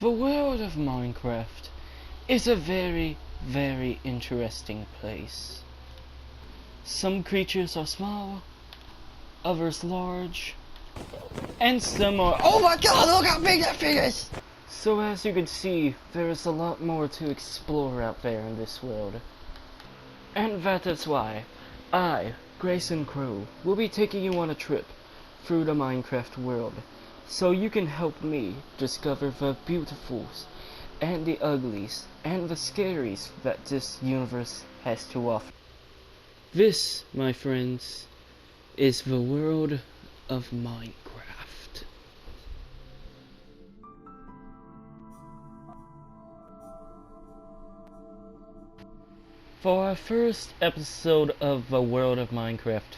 The world of Minecraft is a very, very interesting place. Some creatures are small, others large, and some are— oh my god, look how big that thing is! So as you can see, there is a lot more to explore out there in this world. And that is why I, Grayson Crow, will be taking you on a trip through the Minecraft world, so you can help me discover the beautifuls and the uglies and the scaries that this universe has to offer. This, my friends, is the world of Minecraft. For our first episode of the world of Minecraft,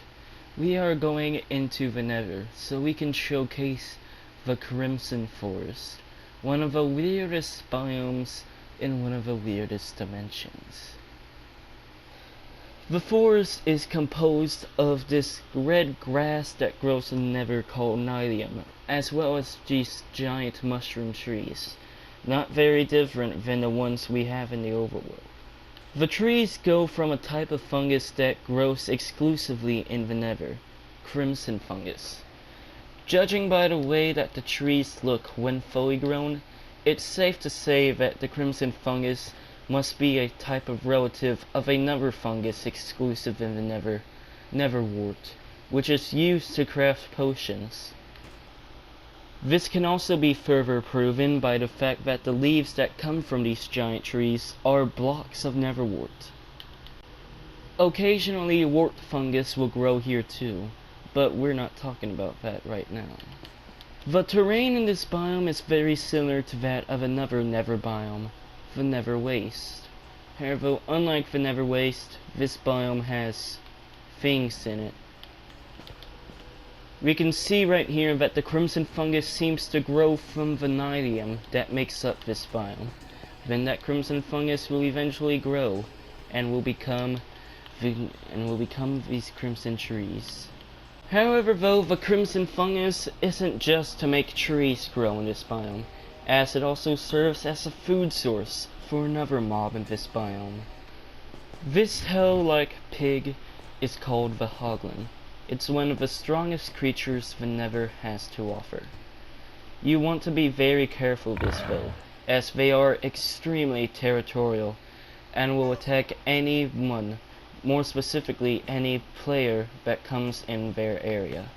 we are going into the Nether so we can showcase the Crimson Forest, one of the weirdest biomes in one of the weirdest dimensions. The forest is composed of this red grass that grows in Nether called Nylium, as well as these giant mushroom trees, not very different than the ones we have in the overworld. The trees go from a type of fungus that grows exclusively in the Nether, crimson fungus. Judging by the way that the trees look when fully grown, it's safe to say that the crimson fungus must be a type of relative of another fungus exclusive in the Nether, Netherwort, which is used to craft potions. This can also be further proven by the fact that the leaves that come from these giant trees are blocks of Netherwort. Occasionally wart fungus will grow here too, but we're not talking about that right now. The terrain in this biome is very similar to that of another Nether biome, the Nether Waste. However, unlike the Nether Waste, this biome has things in it. We can see right here that the crimson fungus seems to grow from the Nylium that makes up this biome. Then that crimson fungus will eventually grow and will become these crimson trees. However, though, the crimson fungus isn't just to make trees grow in this biome, as it also serves as a food source for another mob in this biome. This hell-like pig is called the Hoglin. It's one of the strongest creatures the Nether has to offer. You want to be very careful this though, as they are extremely territorial and will attack anyone, more specifically any player that comes in their area.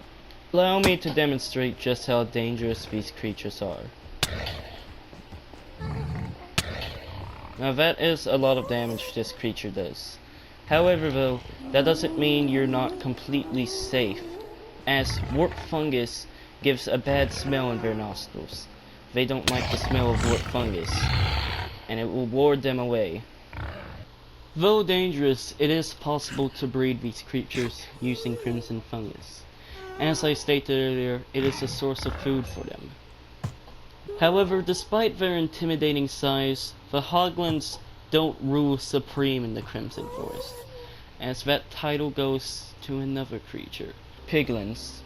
Allow me to demonstrate just how dangerous these creatures are. Now that is a lot of damage this creature does. However though, that doesn't mean you're not completely safe, as warp fungus gives a bad smell in their nostrils. They don't like the smell of warp fungus, and it will ward them away. Though dangerous, it is possible to breed these creatures using crimson fungus. As I stated earlier, it is a source of food for them. However, despite their intimidating size, the Hoglins don't rule supreme in the Crimson Forest, as that title goes to another creature, Piglins,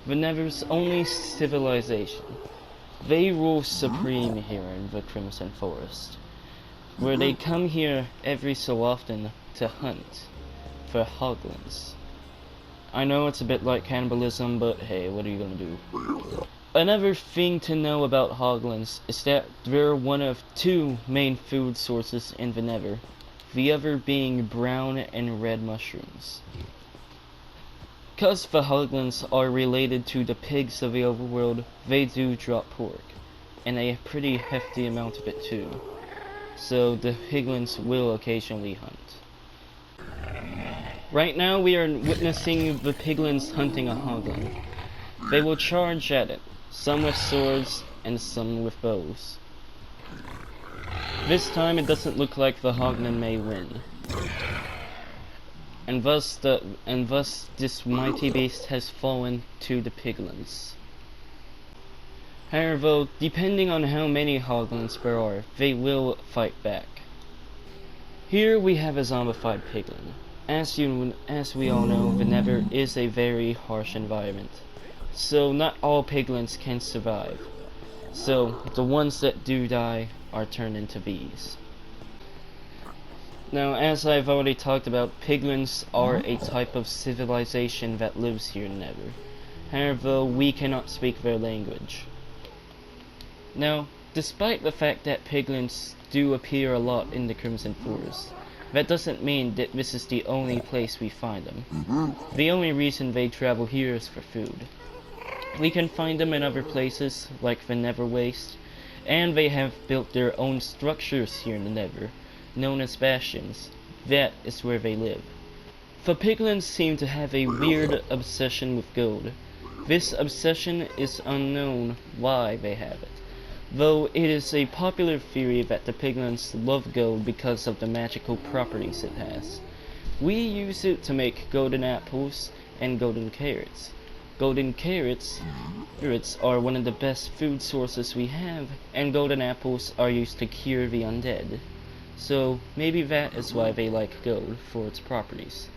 the Nether's only civilization. They rule supreme here in the Crimson Forest, where they come here every so often to hunt for Hoglins. I know it's a bit like cannibalism, but hey, what are you gonna do? Another thing to know about Hoglins is that they're one of two main food sources in the Nether, the other being brown and red mushrooms. Cause the Hoglins are related to the pigs of the overworld, they do drop pork, and a pretty hefty amount of it too, so the Piglins will occasionally hunt. Right now we are witnessing the Piglins hunting a Hoglin. They will charge at it, some with swords and some with bows. This time it doesn't look like the Hoglin may win, and thus this mighty beast has fallen to the Piglins. However, depending on how many Hoglins there are, they will fight back. Here we have a zombified Piglin. As we all know, the Nether is a very harsh environment, so not all piglins can survive. So the ones that do die are turned into bees. Now, as I've already talked about, piglins are a type of civilization that lives here in Nether. However, we cannot speak their language. Now, despite the fact that piglins do appear a lot in the Crimson Forest, that doesn't mean that this is the only place we find them. The only reason they travel here is for food. We can find them in other places, like the Nether Waste, and they have built their own structures here in the Nether, known as bastions. That is where they live. The piglins seem to have a weird obsession with gold. This obsession is unknown why they have it, though it is a popular theory that the piglins love gold because of the magical properties it has. We use it to make golden apples and golden carrots. Golden carrots are one of the best food sources we have, and golden apples are used to cure the undead. So maybe that is why they like gold, for its properties.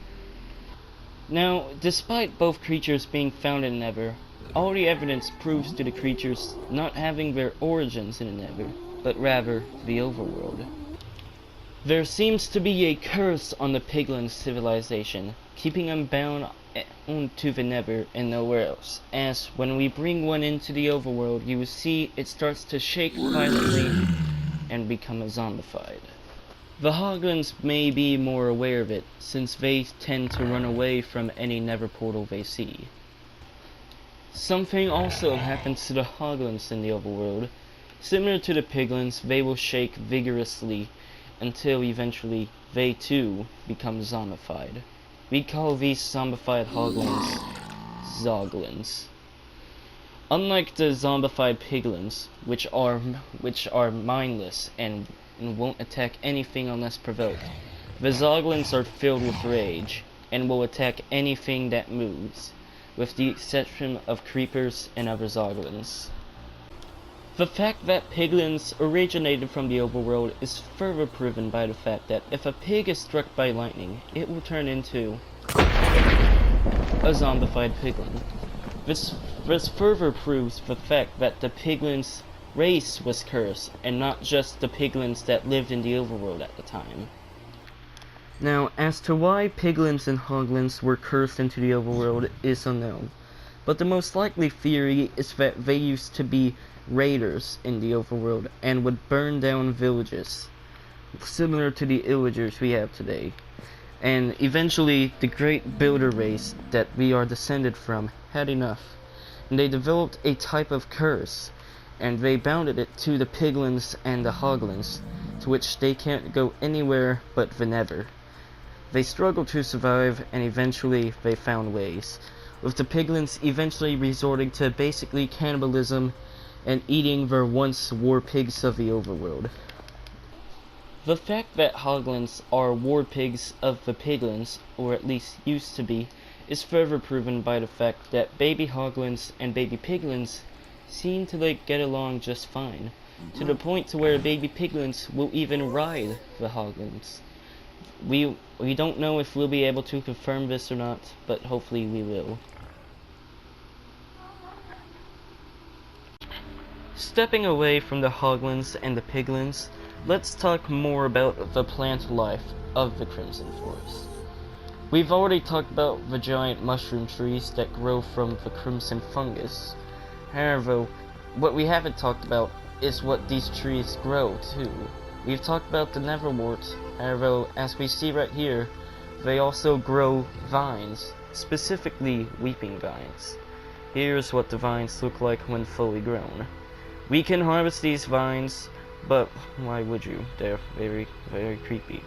Now, despite both creatures being found in Nether, all the evidence proves to the creatures not having their origins in the Nether, but rather the overworld. There seems to be a curse on the piglin civilization, keeping them bound onto the Nether and nowhere else, as when we bring one into the overworld, you will see it starts to shake violently and become zombified. The hoglins may be more aware of it, since they tend to run away from any Nether portal they see. Something also happens to the hoglins in the overworld. Similar to the piglins, they will shake vigorously until eventually they too become zombified. We call these zombified hoglins zoglins. Unlike the zombified piglins, which are mindless and won't attack anything unless provoked, the zoglins are filled with rage and will attack anything that moves, with the exception of creepers and other zoglins. The fact that piglins originated from the overworld is further proven by the fact that if a pig is struck by lightning, it will turn into a zombified piglin. This further proves the fact that the piglins' race was cursed, and not just the piglins that lived in the overworld at the time. Now, as to why piglins and hoglins were cursed into the overworld is unknown, but the most likely theory is that they used to be raiders in the overworld and would burn down villages, similar to the illagers we have today. And eventually, the great builder race that we are descended from had enough, and they developed a type of curse, and they bounded it to the piglins and the hoglins, to which they can't go anywhere but the Nether. They struggled to survive, and eventually they found ways, with the piglins eventually resorting to basically cannibalism and eating their once war pigs of the overworld. The fact that hoglins are war pigs of the piglins, or at least used to be, is further proven by the fact that baby hoglins and baby piglins seem to get along just fine, to the point to where baby piglins will even ride the hoglins. We don't know if we'll be able to confirm this or not, but hopefully we will. Stepping away from the hoglins and the piglins, let's talk more about the plant life of the Crimson Forest. We've already talked about the giant mushroom trees that grow from the crimson fungus. However, what we haven't talked about is what these trees grow too. We've talked about the Neverwort. However, as we see right here, they also grow vines, specifically weeping vines. Here's what the vines look like when fully grown. We can harvest these vines, but why would you? They're very, very creepy.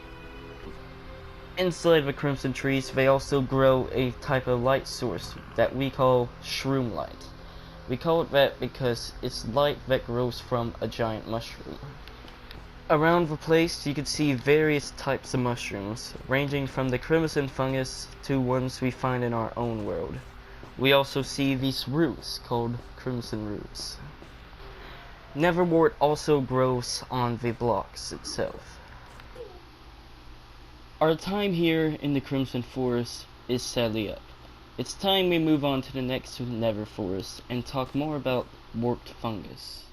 Inside the crimson trees, they also grow a type of light source that we call shroom light. We call it that because it's light that grows from a giant mushroom. Around the place, you can see various types of mushrooms, ranging from the crimson fungus to ones we find in our own world. We also see these roots called crimson roots. Neverwort also grows on the blocks itself. Our time here in the Crimson Forest is sadly up. It's time we move on to the next Nether Forest and talk more about warped fungus.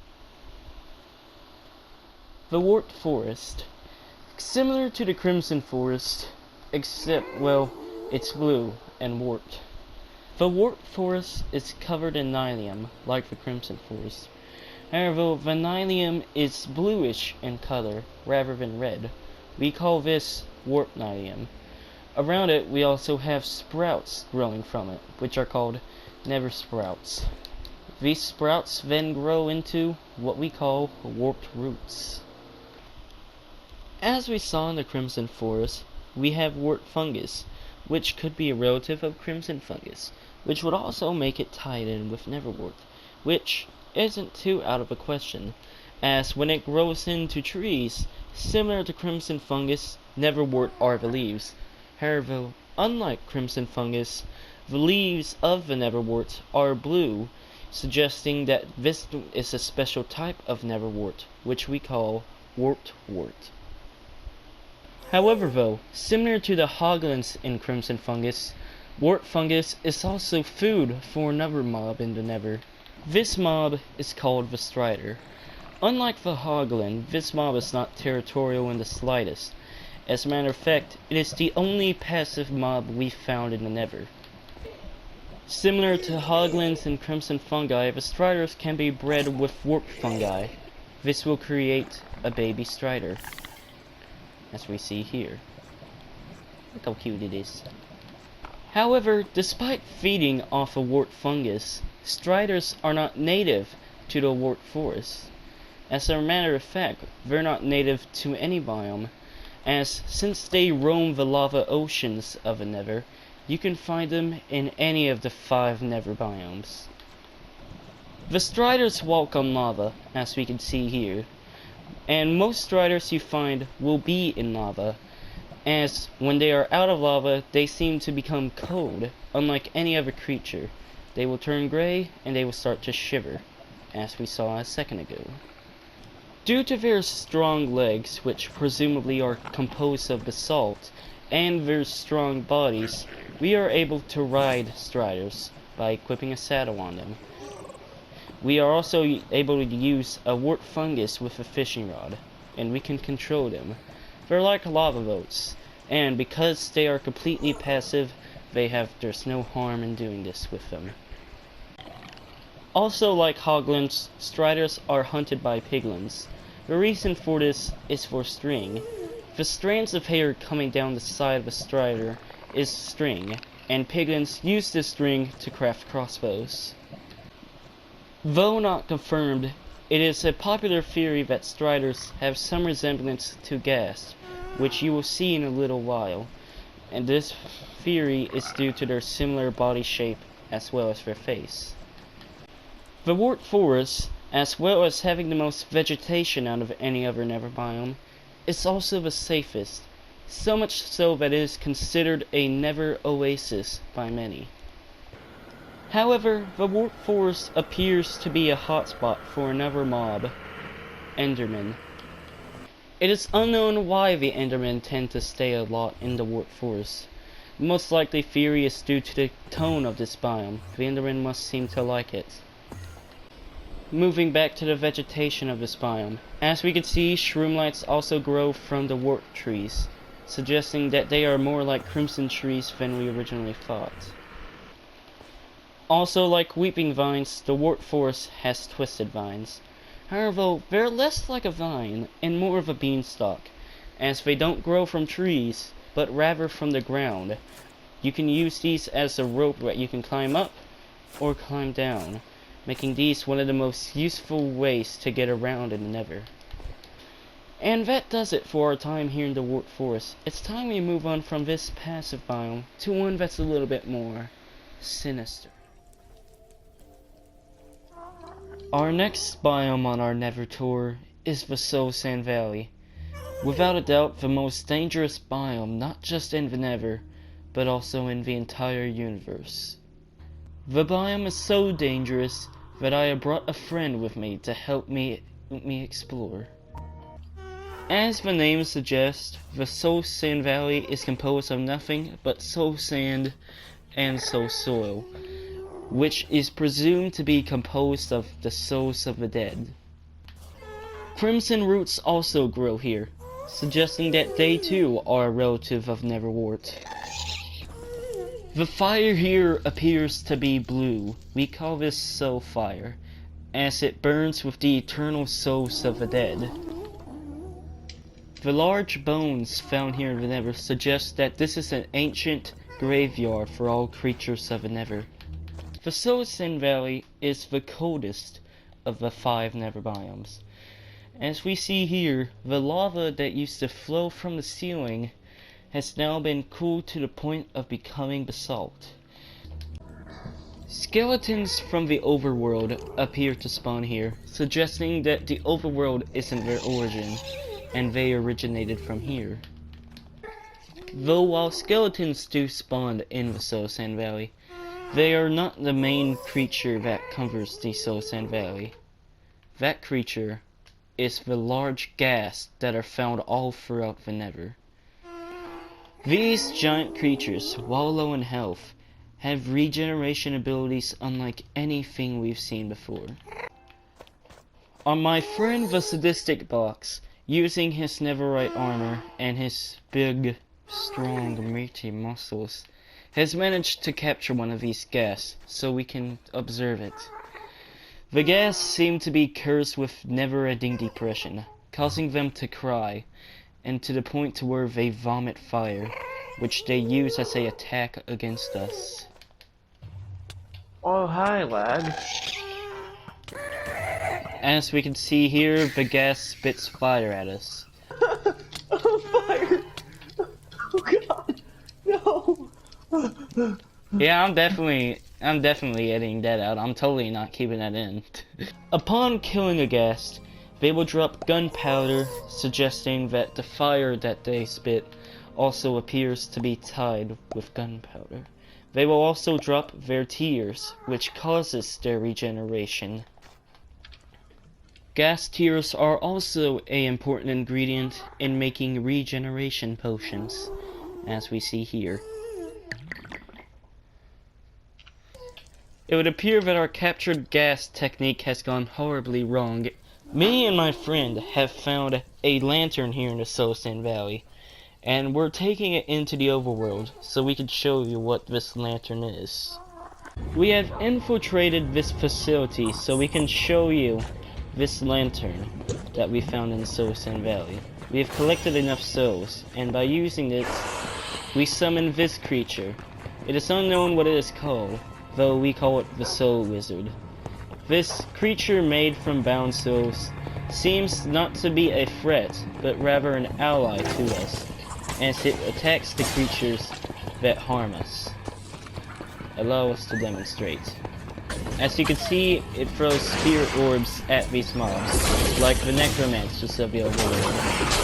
The Wart Forest. Similar to the Crimson Forest, except, well, it's blue and warped. The Wart Forest is covered in nylium, like the Crimson Forest. However, the nylium is bluish in color, rather than red. We call this warp nylium. Around it, we also have sprouts growing from it, which are called nether sprouts. These sprouts then grow into what we call warped roots. As we saw in the Crimson Forest, we have wart fungus, which could be a relative of crimson fungus, which would also make it tied in with netherwort, which isn't too out of the question, as when it grows into trees, similar to crimson fungus, netherwort are the leaves. However, unlike crimson fungus, the leaves of the netherwort are blue, suggesting that this is a special type of netherwort, which we call warped wort. However though, similar to the hoglins in crimson fungus, wart fungus is also food for another mob in the nether. This mob is called the strider. Unlike the hoglin, this mob is not territorial in the slightest. As a matter of fact, it is the only passive mob we found in the nether. Similar to hoglins and crimson fungi, the striders can be bred with warp fungi. This will create a baby strider, as we see here. Look how cute it is. However, despite feeding off a wart fungus, striders are not native to the wart forest. As a matter of fact, they're not native to any biome, as since they roam the lava oceans of the nether, you can find them in any of the 5 nether biomes. The striders walk on lava, as we can see here, and most striders you find will be in lava, as when they are out of lava, they seem to become cold, unlike any other creature. They will turn gray, and they will start to shiver, as we saw a second ago. Due to their strong legs, which presumably are composed of basalt, and their strong bodies, we are able to ride striders by equipping a saddle on them. We are also able to use a wart fungus with a fishing rod, and we can control them. They're like lava boats, and because they are completely passive, there's no harm in doing this with them. Also, like hoglins, striders are hunted by piglins. The reason for this is for string. The strands of hair coming down the side of a strider is string, and piglins use this string to craft crossbows. Though not confirmed, it is a popular theory that striders have some resemblance to ghast, which you will see in a little while, and this theory is due to their similar body shape as well as their face. The wart forest, as well as having the most vegetation out of any other nether biome, is also the safest, so much so that it is considered a nether oasis by many. However, the wart forest appears to be a hotspot for another mob, Endermen. It is unknown why the Endermen tend to stay a lot in the wart forest. The most likely theory is due to the tone of this biome. The Endermen must seem to like it. Moving back to the vegetation of this biome, as we can see, shroomlights also grow from the wart trees, suggesting that they are more like crimson trees than we originally thought. Also, like weeping vines, the wart forest has twisted vines. However, they're less like a vine and more of a beanstalk, as they don't grow from trees, but rather from the ground. You can use these as a rope that you can climb up or climb down, making these one of the most useful ways to get around in the nether. And that does it for our time here in the wart forest. It's time we move on from this passive biome to one that's a little bit more sinister. Our next biome on our nether tour is the Soul Sand Valley. Without a doubt, the most dangerous biome, not just in the nether, but also in the entire universe. The biome is so dangerous that I have brought a friend with me to help me explore. As the name suggests, the Soul Sand Valley is composed of nothing but soul sand and soul soil, which is presumed to be composed of the souls of the dead. Crimson roots also grow here, suggesting that they too are a relative of Neverwort. The fire here appears to be blue. We call this soul fire, as it burns with the eternal souls of the dead. The large bones found here in the Nether suggest that this is an ancient graveyard for all creatures of the Nether. The Soul Sand Valley is the coldest of the 5 Nether biomes. As we see here, the lava that used to flow from the ceiling has now been cooled to the point of becoming basalt. Skeletons from the overworld appear to spawn here, suggesting that the overworld isn't their origin, and they originated from here. Though while skeletons do spawn in the Soul Sand Valley, they are not the main creature that covers the Soul Sand Valley. That creature is the large ghasts that are found all throughout the Nether. These giant creatures, while low in health, have regeneration abilities unlike anything we've seen before. On my friend the Sadistic Box, using his Netherite armor and his big, strong, meaty muscles, has managed to capture one of these ghasts so we can observe it. The ghasts seem to be cursed with never-ending depression, causing them to cry, and to the point to where they vomit fire, which they use as they attack against us. Oh, hi, lad. As we can see here, the gas spits fire at us. Oh, fire! Oh god! No! Yeah, I'm definitely editing that out. I'm totally not keeping that in. Upon killing a ghast, they will drop gunpowder, suggesting that the fire that they spit also appears to be tied with gunpowder. They will also drop their tears, which causes their regeneration. Gas tears are also an important ingredient in making regeneration potions, as we see here. It would appear that our captured gas technique has gone horribly wrong. Me and my friend have found a lantern here in the Soul Sand Valley, and we're taking it into the overworld so we can show you what this lantern is. We have infiltrated this facility so we can show you this lantern that we found in the Soul Sand Valley. We have collected enough souls, and by using it, we summon this creature. It is unknown what it is called, though we call it the Soul Wizard. This creature made from bound souls seems not to be a threat, but rather an ally to us, as it attacks the creatures that harm us. Allow us to demonstrate. As you can see, it throws spirit orbs at these mobs, like the necromancers of the overworld.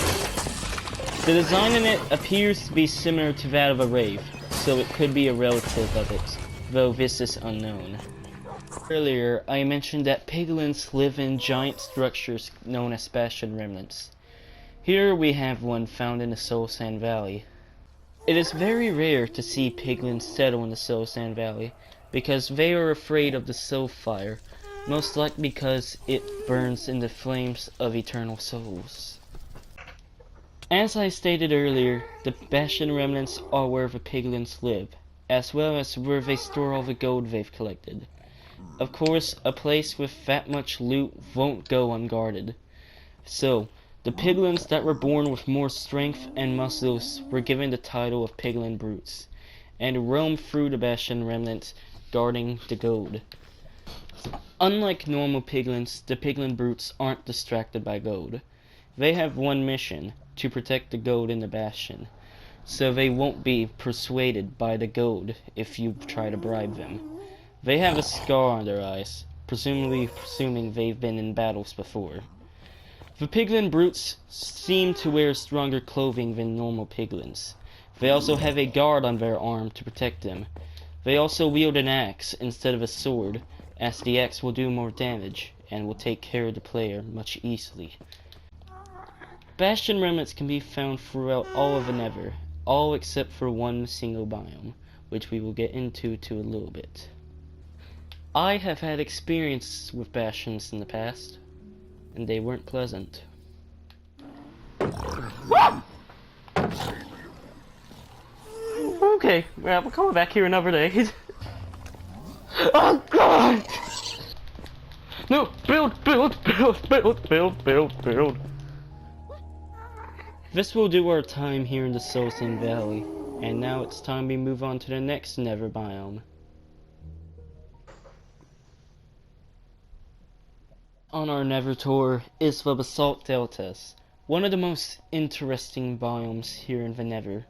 The design in it appears to be similar to that of a wraith, so it could be a relative of it, though this is unknown. Earlier, I mentioned that piglins live in giant structures known as Bastion remnants. Here we have one found in the Soul Sand Valley. It is very rare to see piglins settle in the Soul Sand Valley, because they are afraid of the soul fire, most likely because it burns in the flames of eternal souls. As I stated earlier, the Bastion remnants are where the piglins live, as well as where they store all the gold they've collected. Of course, a place with that much loot won't go unguarded. So, the piglins that were born with more strength and muscles were given the title of piglin brutes, and roam through the Bastion remnants guarding the gold. Unlike normal piglins, the piglin brutes aren't distracted by gold. They have one mission, to protect the gold in the Bastion, so they won't be persuaded by the gold if you try to bribe them. They have a scar on their eyes, presuming they've been in battles before. The piglin brutes seem to wear stronger clothing than normal piglins. They also have a guard on their arm to protect them. They also wield an axe instead of a sword, as the axe will do more damage and will take care of the player much easily. Bastion remnants can be found throughout all of the Nether, all except for one single biome, which we will get into a little bit. I have had experience with Bastions in the past. and they weren't pleasant. Okay, well, we're coming back here another day. Oh god! No, build. This will do our time here in the Solstheim Valley, and now it's time we move on to the next Nether biome. On our Nether tour is the Basalt Deltas, one of the most interesting biomes here in the Nether.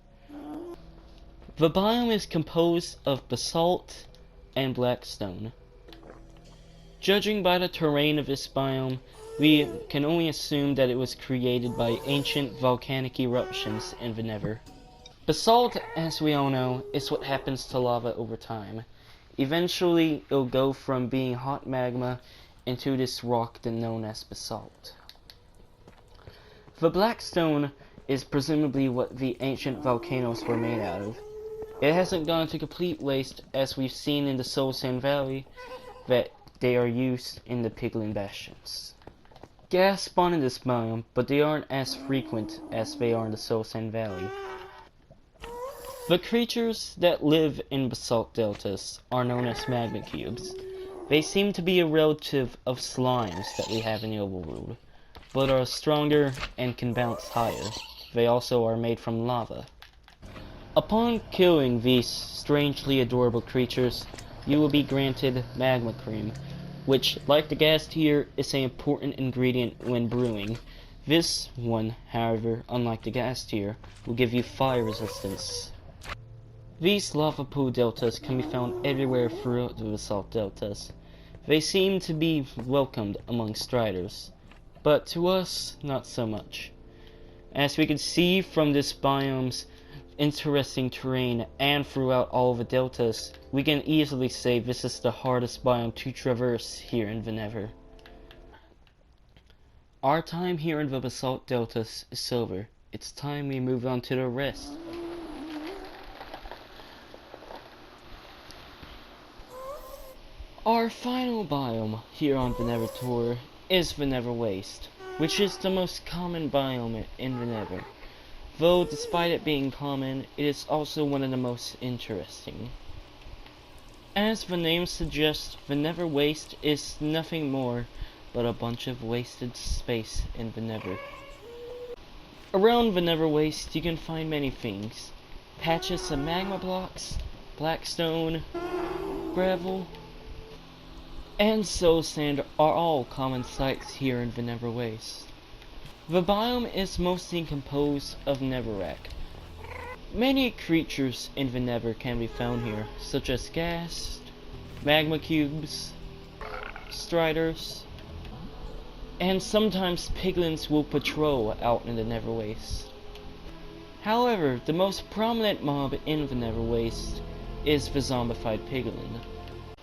The biome is composed of basalt and blackstone. Judging by the terrain of this biome, we can only assume that it was created by ancient volcanic eruptions in the Nether. Basalt, as we all know, is what happens to lava over time. Eventually, it'll go from being hot magma into this rock then known as basalt. The blackstone is presumably what the ancient volcanoes were made out of. It hasn't gone to complete waste, as we've seen in the Solstheim Valley, that they are used in the piglin bastions. Gas spawn in this biome, but they aren't as frequent as they are in the Solstheim Valley. The creatures that live in basalt deltas are known as magma cubes. They seem to be a relative of slimes that we have in the overworld, but are stronger and can bounce higher. They also are made from lava. Upon killing these strangely adorable creatures, you will be granted magma cream, which, like the gas tier, is an important ingredient when brewing. This one, however, unlike the gas tier, will give you fire resistance. These lava pool deltas can be found everywhere throughout the basalt deltas. They seem to be welcomed among striders, but to us, not so much. As we can see from this biome's interesting terrain and throughout all the deltas, we can easily say this is the hardest biome to traverse here in the Nether. Our time here in the basalt deltas is over. It's time we move on to the rest. Our final biome here on the Nether tour is the Nether Waste, which is the most common biome in the Nether. Though despite it being common, it is also one of the most interesting. As the name suggests, the Nether Waste is nothing more but a bunch of wasted space in the Nether. Around the Nether Waste you can find many things. Patches of magma blocks, blackstone, gravel, and soul sand are all common sights here in the Nether Waste. The biome is mostly composed of netherrack. Many creatures in the Nether can be found here, such as ghast, magma cubes, striders, and sometimes piglins will patrol out in the Nether Waste. However, the most prominent mob in the Nether Waste is the zombified piglin.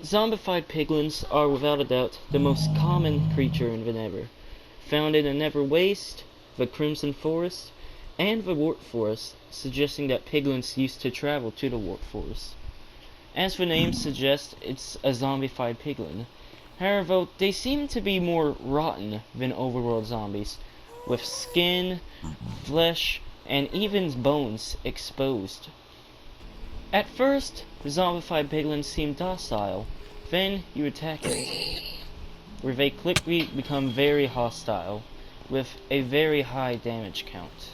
Zombified piglins are without a doubt the most common creature in the Nether, found in the Nether Waste, the Crimson Forest, and the Wart Forest, suggesting that piglins used to travel to the Wart Forest. As the name suggests, it's a zombified piglin. However, they seem to be more rotten than overworld zombies, with skin, flesh, and even bones exposed. At first, the zombified piglins seem docile, then you attack it, where they quickly become very hostile, with a very high damage count.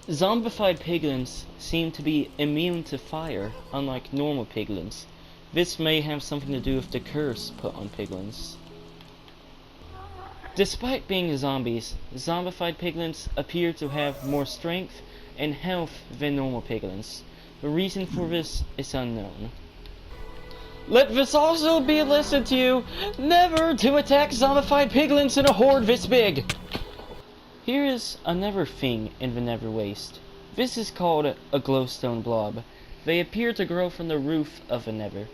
Zombified piglins seem to be immune to fire, unlike normal piglins. This may have something to do with the curse put on piglins. Despite being zombies, zombified piglins appear to have more strength and health than normal piglins. The reason for this is unknown. Let this also be a lesson to you, never to attack zombified piglins in a horde this big! Here is another thing in the Nether Waste. This is called a glowstone blob. They appear to grow from the roof of the Nether.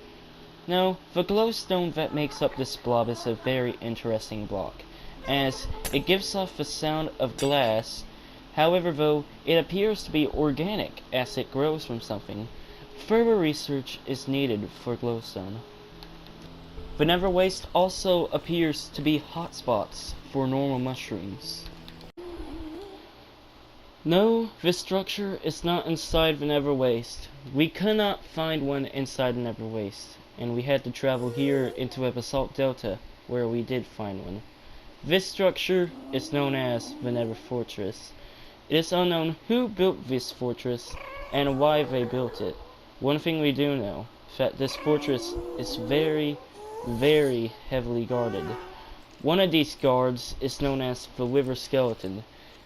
Now, the glowstone that makes up this blob is a very interesting block, as it gives off the sound of glass. However, though, it appears to be organic as it grows from something. Further research is needed for glowstone. The Nether Waste also appears to be hotspots for normal mushrooms. No, this structure is not inside the Nether Waste. We could not find one inside the Nether Waste, and we had to travel here into a Basalt Delta, where we did find one. This structure is known as the Nether Fortress. It is unknown who built this fortress and why they built it. One thing we do know is that this fortress is very, very heavily guarded. One of these guards is known as the Wither Skeleton.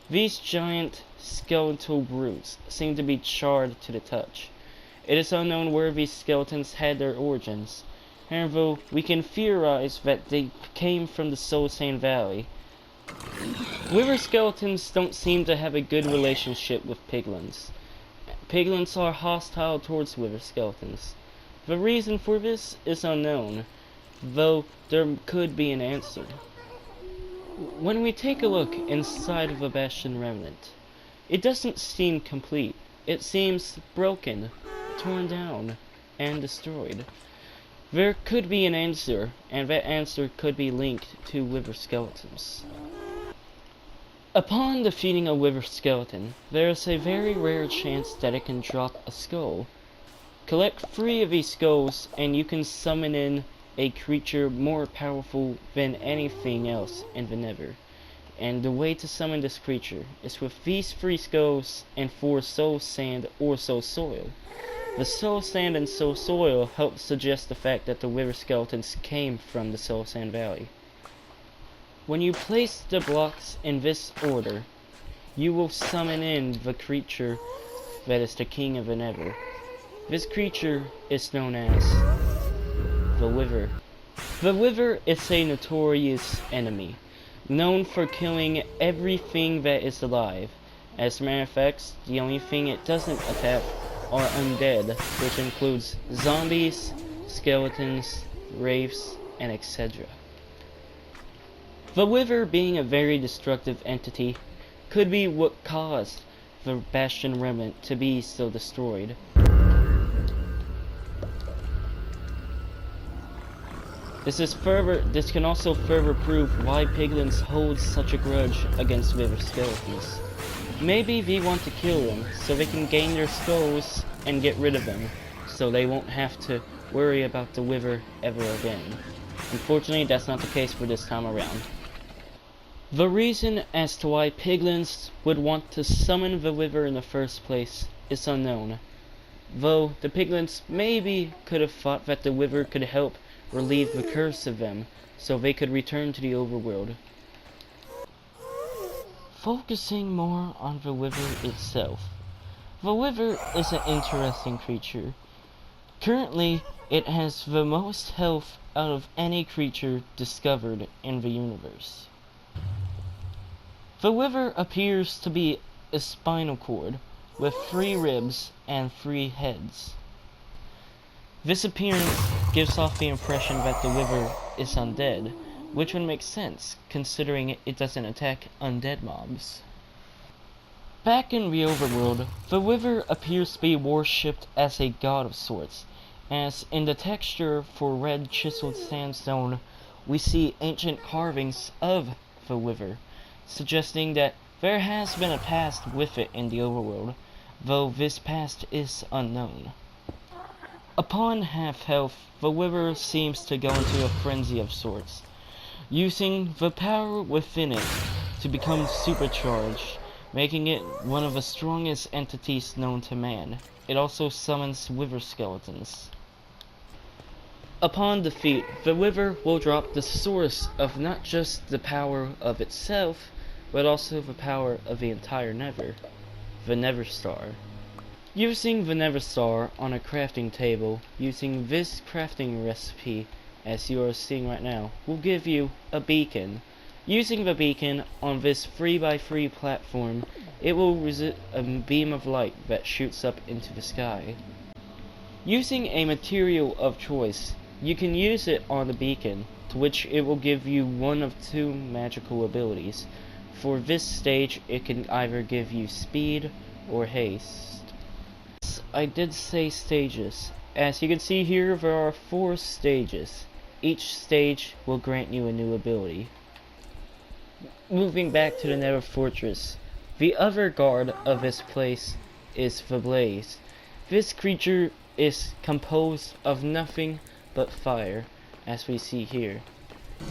These giant skeletal brutes seem to be charred to the touch. It is unknown where these skeletons had their origins. However, we can theorize that they came from the Soul Sand Valley. Wither skeletons don't seem to have a good relationship with piglins. Piglins are hostile towards wither skeletons. The reason for this is unknown, though there could be an answer. When we take a look inside of a Bastion Remnant, it doesn't seem complete. It seems broken, torn down, and destroyed. There could be an answer, and that answer could be linked to wither skeletons. Upon defeating a wither skeleton, there is a very rare chance that it can drop a skull. Collect 3 of these skulls and you can summon in a creature more powerful than anything else in the Nether. And the way to summon this creature is with these 3 skulls and 4 soul sand or soul soil. The soul sand and soul soil help suggest the fact that the wither skeletons came from the Soul Sand Valley. When you place the blocks in this order, you will summon in the creature that is the king of the Nether. This creature is known as the Wither. The Wither is a notorious enemy, known for killing everything that is alive. As a matter of fact, the only thing it doesn't attack are undead, which includes zombies, skeletons, wraiths, and etc. The Wither, being a very destructive entity, could be what caused the Bastion Remnant to be so destroyed. This can also further prove why piglins hold such a grudge against wither skeletons. Maybe they want to kill them so they can gain their skulls and get rid of them, so they won't have to worry about the wither ever again. Unfortunately, that's not the case for this time around. The reason as to why piglins would want to summon the wither in the first place is unknown, though the piglins maybe could have thought that the wither could help relieve the curse of them, so they could return to the overworld. Focusing more on the wither itself. The wither is an interesting creature. Currently, it has the most health out of any creature discovered in the universe. The wither appears to be a spinal cord, with 3 ribs and 3 heads. This appearance gives off the impression that the wither is undead, which would make sense, considering it doesn't attack undead mobs. Back in the overworld, the wither appears to be worshipped as a god of sorts, as in the texture for red chiseled sandstone, we see ancient carvings of the wither, suggesting that there has been a past with it in the overworld, though this past is unknown. Upon half health, the wither seems to go into a frenzy of sorts, using the power within it to become supercharged, making it one of the strongest entities known to man. It also summons wither skeletons. Upon defeat, the wither will drop the source of not just the power of itself, but also the power of the entire Nether, the Nether Star. Using the Nether Star on a crafting table, using this crafting recipe, as you are seeing right now, will give you a beacon. Using the beacon on this 3x3 platform, it will resist a beam of light that shoots up into the sky. Using a material of choice, you can use it on the beacon, to which it will give you one of 2 magical abilities. For this stage, it can either give you speed or haste. I did say stages. As you can see here, there are 4 stages. Each stage will grant you a new ability. Moving back to the Nether Fortress, the other guard of this place is the Blaze. This creature is composed of nothing but fire, as we see here.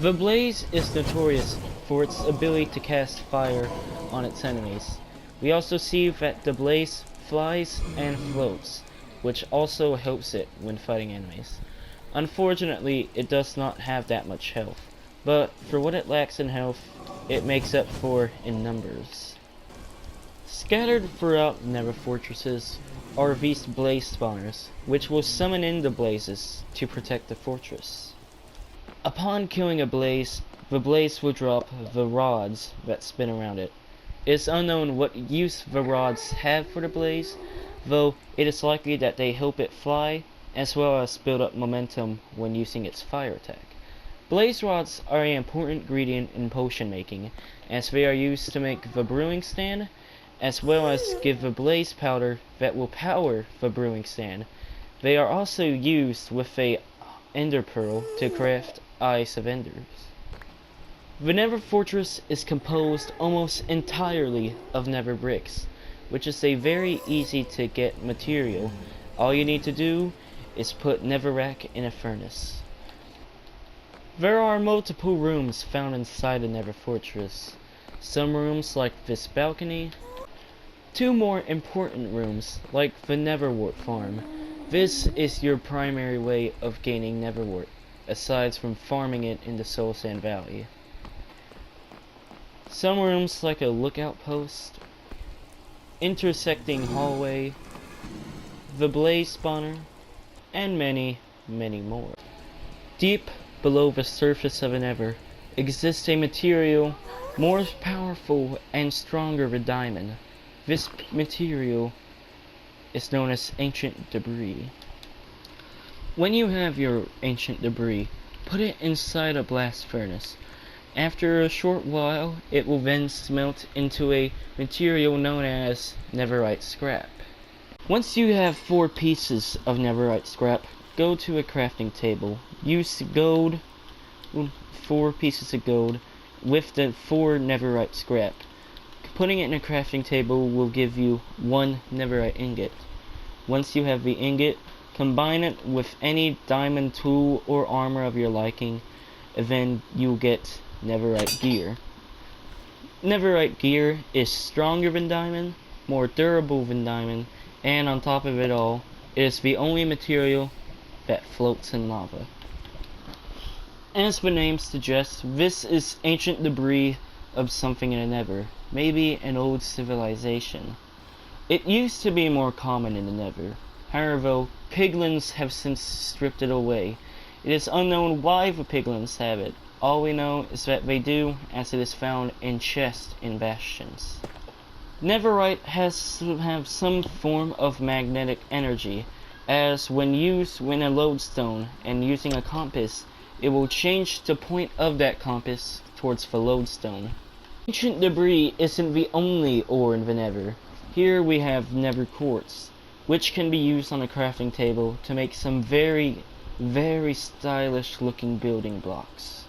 The Blaze is notorious for its ability to cast fire on its enemies. We also see that the Blaze flies and floats, which also helps it when fighting enemies. Unfortunately, it does not have that much health, but for what it lacks in health, it makes up for in numbers. Scattered throughout Nether fortresses are these blaze spawners, which will summon in the blazes to protect the fortress. Upon killing a blaze, the blaze will drop the rods that spin around it. It is unknown what use the rods have for the blaze, though it is likely that they help it fly, as well as build up momentum when using its fire attack. Blaze rods are an important ingredient in potion making, as they are used to make the brewing stand, as well as give the blaze powder that will power the brewing stand. They are also used with a ender pearl to craft Eyes of Enders. The Nether Fortress is composed almost entirely of Nether bricks, which is a very easy to get material. All you need to do is put netherrack in a furnace. There are multiple rooms found inside the Nether Fortress. Some rooms like this balcony. Two more important rooms like the Netherwort farm. This is your primary way of gaining Netherwort, aside from farming it in the Soul Sand Valley. Some rooms like a lookout post, intersecting hallway, the blaze spawner, and many, many more. Deep below the surface of the Nether exists a material more powerful and stronger than diamond. This material is known as ancient debris. When you have your ancient debris, put it inside a blast furnace. After a short while, it will then smelt into a material known as netherite scrap. Once you have 4 pieces of netherite scrap, go to a crafting table. Use gold, 4 pieces of gold, with the 4 netherite scrap. Putting it in a crafting table will give you 1 netherite ingot. Once you have the ingot, combine it with any diamond tool or armor of your liking, and then you'll get netherite gear. Netherite gear is stronger than diamond, more durable than diamond, and on top of it all, it is the only material that floats in lava. As the name suggests, this is ancient debris of something in the Nether, maybe an old civilization. It used to be more common in the Nether. However, piglins have since stripped it away. It is unknown why the piglins have it. All we know is that they do, as it is found in chests in bastions. Netherite has to have some form of magnetic energy, as when used when a lodestone and using a compass, it will change the point of that compass towards the lodestone. Ancient debris isn't the only ore in the Nether. Here we have Nether quartz, which can be used on a crafting table to make some very, very stylish looking building blocks.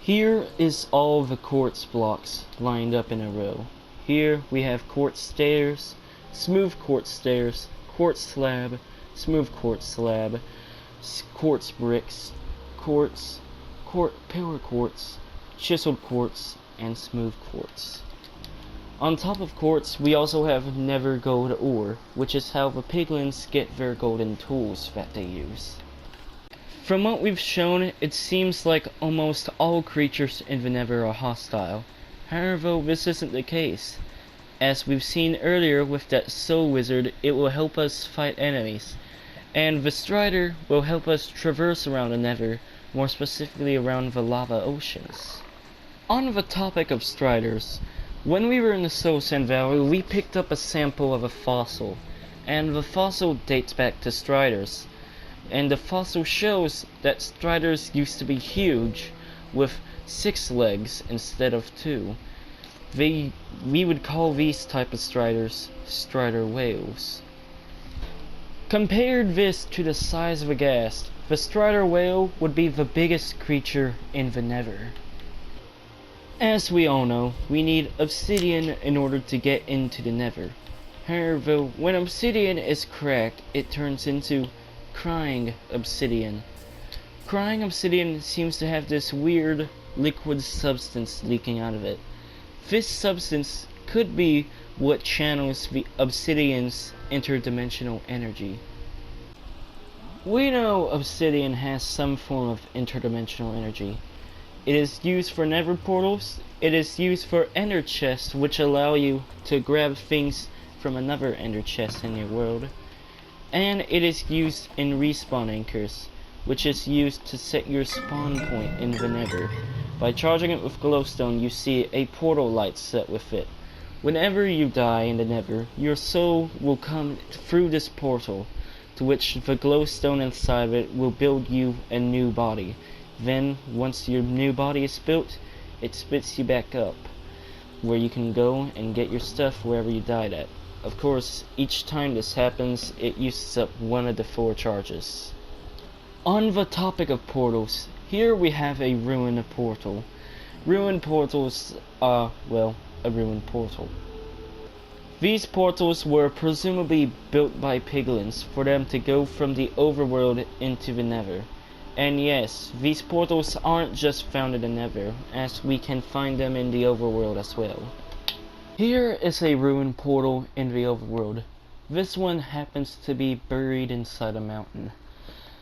Here is all the quartz blocks lined up in a row. Here we have quartz stairs, smooth quartz stairs, quartz slab, smooth quartz slab, quartz bricks, quartz, pillar quartz, chiseled quartz, and smooth quartz. On top of quartz, we also have Nether gold ore, which is how the piglins get their golden tools that they use. From what we've shown, it seems like almost all creatures in the Nether are hostile. However, this isn't the case. As we've seen earlier with that soul wizard, it will help us fight enemies. And the strider will help us traverse around the Nether, more specifically around the lava oceans. On the topic of striders, when we were in the Soul Sand Valley, we picked up a sample of a fossil, and the fossil dates back to striders. And the fossil shows that striders used to be huge, with 6 legs instead of 2. We would call these type of striders strider whales. Compared this to the size of a ghast, the strider whale would be the biggest creature in the Nether. As we all know, we need obsidian in order to get into the Nether. However, when obsidian is cracked, it turns into crying obsidian. Crying obsidian seems to have this weird liquid substance leaking out of it. This substance could be what channels the obsidian's interdimensional energy. We know obsidian has some form of interdimensional energy. It is used for nether portals, it is used for ender chests, which allow you to grab things from another ender chest in your world, and it is used in respawn anchors, which is used to set your spawn point in the Nether. By charging it with glowstone, you see a portal light set with it. Whenever you die in the Nether, your soul will come through this portal, to which the glowstone inside of it will build you a new body. Then, once your new body is built, it spits you back up, where you can go and get your stuff wherever you died at. Of course, each time this happens, it uses up one of the 4 charges. On the topic of portals, here we have a ruined portal. Ruined portals are, well, a ruined portal. These portals were presumably built by piglins for them to go from the overworld into the Nether. And yes, these portals aren't just found in the Nether, as we can find them in the overworld as well. Here is a ruined portal in the overworld. This one happens to be buried inside a mountain.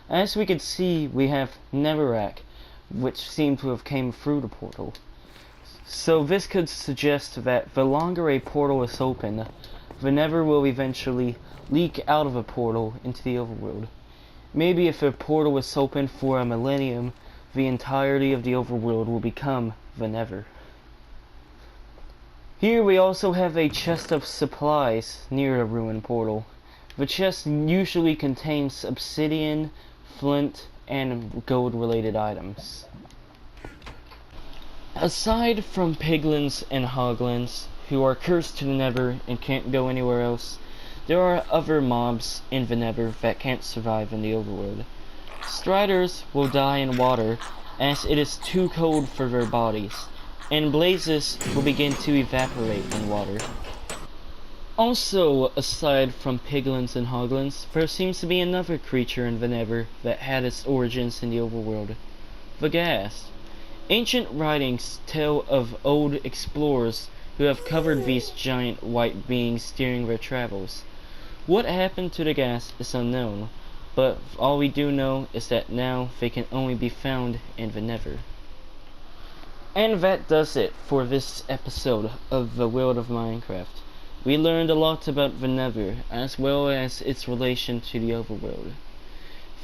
As we can see, we have Netherrack, which seem to have came through the portal. So this could suggest that the longer a portal is open, the Nether will eventually leak out of a portal into the overworld. Maybe if a portal is open for a millennium, the entirety of the overworld will become the Nether. Here we also have a chest of supplies near a ruined portal. The chest usually contains obsidian, flint, and gold-related items. Aside from piglins and hoglins, who are cursed to the Nether and can't go anywhere else, there are other mobs in the Nether that can't survive in the overworld. Striders will die in water as it is too cold for their bodies, and blazes will begin to evaporate in water. Also, aside from piglins and hoglins, there seems to be another creature in the Nether that had its origins in the overworld. The ghast. Ancient writings tell of old explorers who have covered these giant white beings during their travels. What happened to the ghast is unknown, but all we do know is that now they can only be found in the Nether. And that does it for this episode of the World of Minecraft. We learned a lot about the Nether, as well as its relation to the overworld.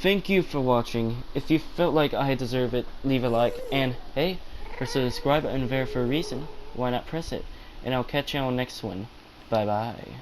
Thank you for watching. If you felt like I deserve it, leave a like, and hey, there's a subscribe button there for a reason. Why not press it? And I'll catch you on the next one. Bye bye.